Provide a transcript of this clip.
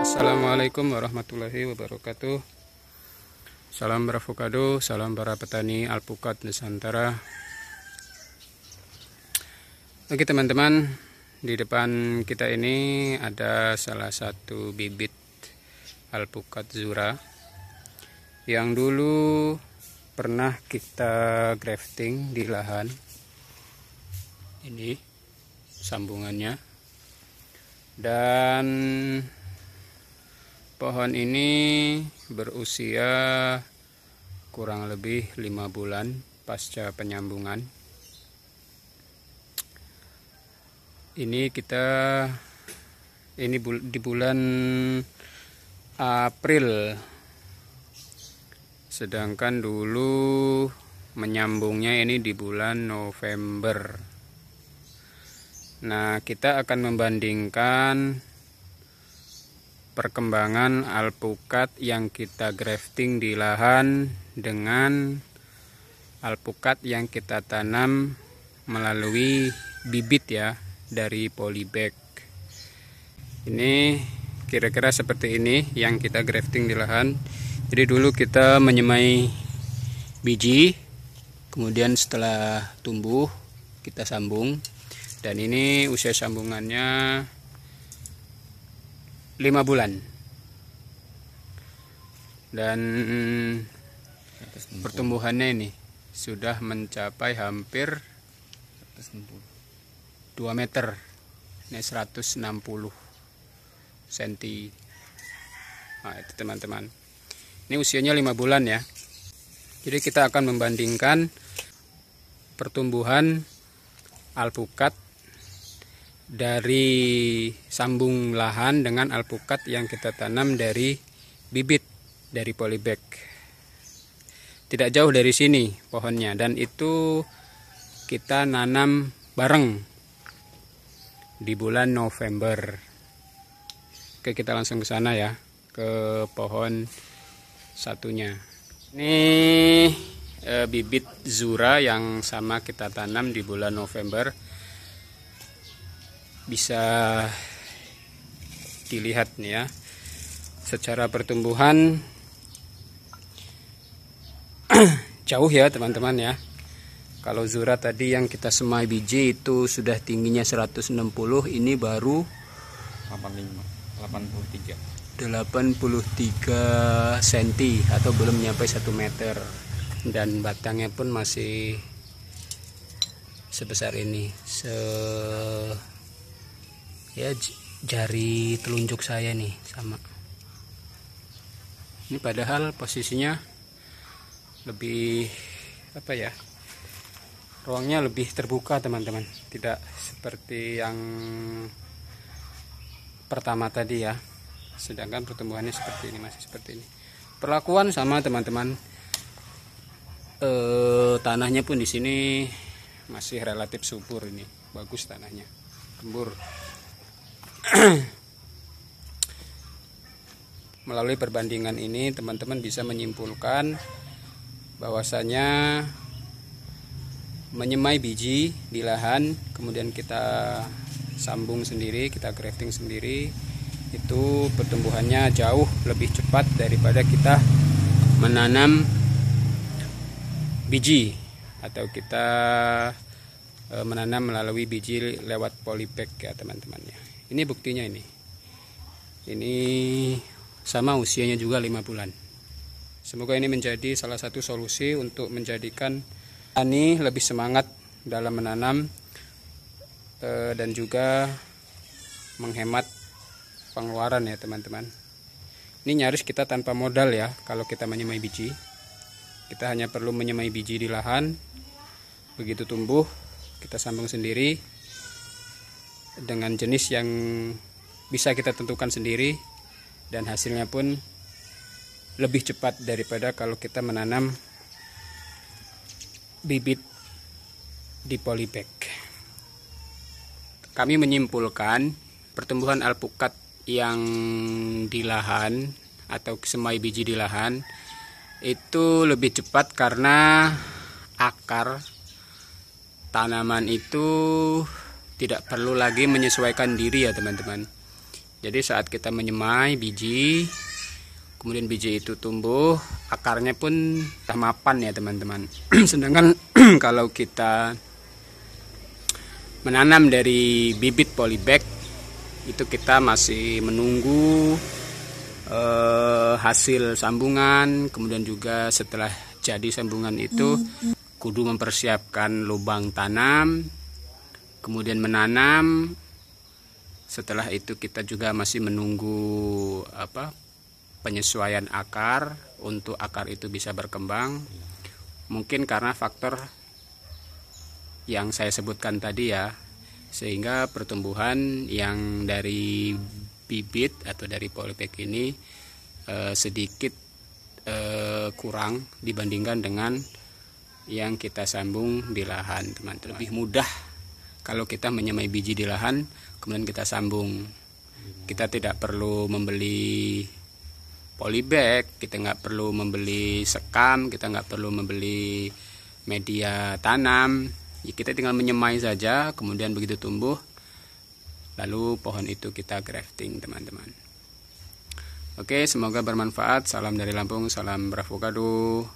Assalamualaikum warahmatullahi wabarakatuh. Salam beravokado, salam para petani alpukat Nusantara. Oke teman-teman, di depan kita ini ada salah satu bibit alpukat zura yang dulu pernah kita grafting di lahan. Ini sambungannya, dan pohon ini berusia kurang lebih 5 bulan pasca penyambungan. Ini di bulan April, sedangkan dulu menyambungnya ini di bulan November. Nah, kita akan membandingkan perkembangan alpukat yang kita grafting di lahan dengan alpukat yang kita tanam melalui bibit ya, dari polybag. Ini kira-kira seperti ini yang kita grafting di lahan. Jadi dulu kita menyemai biji, kemudian setelah tumbuh kita sambung, dan ini usia sambungannya 5 bulan, dan pertumbuhannya ini sudah mencapai hampir 2 meter, ini 160 cm. Nah, itu teman-teman, ini usianya 5 bulan ya. Jadi kita akan membandingkan pertumbuhan alpukat dari sambung lahan dengan alpukat yang kita tanam dari bibit dari polybag. Tidak jauh dari sini pohonnya, dan itu kita nanam bareng di bulan November. Oke, kita langsung ke sana ya, ke pohon satunya. Ini bibit zura yang sama kita tanam di bulan November. Bisa dilihat nih ya, secara pertumbuhan jauh ya teman-teman ya. Kalau zura tadi yang kita semai biji itu sudah tingginya 160, ini baru 83 cm atau belum nyampe 1 meter, dan batangnya pun masih sebesar ini, ya jari telunjuk saya nih sama. Ini padahal posisinya lebih apa ya, ruangnya lebih terbuka teman-teman, tidak seperti yang pertama tadi ya. Sedangkan pertumbuhannya seperti ini, masih seperti ini. Perlakuan sama teman-teman. Tanahnya pun di sini masih relatif subur, ini bagus tanahnya, gembur. Melalui perbandingan ini teman-teman bisa menyimpulkan bahwasanya menyemai biji di lahan kemudian kita sambung sendiri, kita grafting sendiri, itu pertumbuhannya jauh lebih cepat daripada kita menanam biji atau kita menanam melalui biji lewat polybag ya teman-teman ya. Ini buktinya ini sama usianya juga 5 bulan. Semoga ini menjadi salah satu solusi untuk menjadikan petani lebih semangat dalam menanam dan juga menghemat pengeluaran ya teman-teman. Ini nyaris kita tanpa modal ya kalau kita menyemai biji. Kita hanya perlu menyemai biji di lahan, begitu tumbuh kita sambung sendiri dengan jenis yang bisa kita tentukan sendiri, dan hasilnya pun lebih cepat daripada kalau kita menanam bibit di polybag. Kami menyimpulkan pertumbuhan alpukat yang di lahan atau semai biji di lahan itu lebih cepat karena akar tanaman itu tidak perlu lagi menyesuaikan diri ya teman-teman. Jadi saat kita menyemai biji, kemudian biji itu tumbuh, akarnya pun mapan ya teman-teman. Sedangkan kalau kita menanam dari bibit polybag, itu kita masih menunggu hasil sambungan. Kemudian juga setelah jadi sambungan itu kudu mempersiapkan lubang tanam, kemudian menanam. Setelah itu kita juga masih menunggu penyesuaian akar untuk akar itu bisa berkembang. Mungkin karena faktor yang saya sebutkan tadi ya, sehingga pertumbuhan yang dari bibit atau dari polybag ini sedikit kurang dibandingkan dengan yang kita sambung di lahan, teman-teman. Lebih mudah kalau kita menyemai biji di lahan, kemudian kita sambung. Kita tidak perlu membeli polybag, kita nggak perlu membeli sekam, kita nggak perlu membeli media tanam. Ya, kita tinggal menyemai saja, kemudian begitu tumbuh, lalu pohon itu kita grafting, teman-teman. Oke, semoga bermanfaat. Salam dari Lampung, salam Bravokado.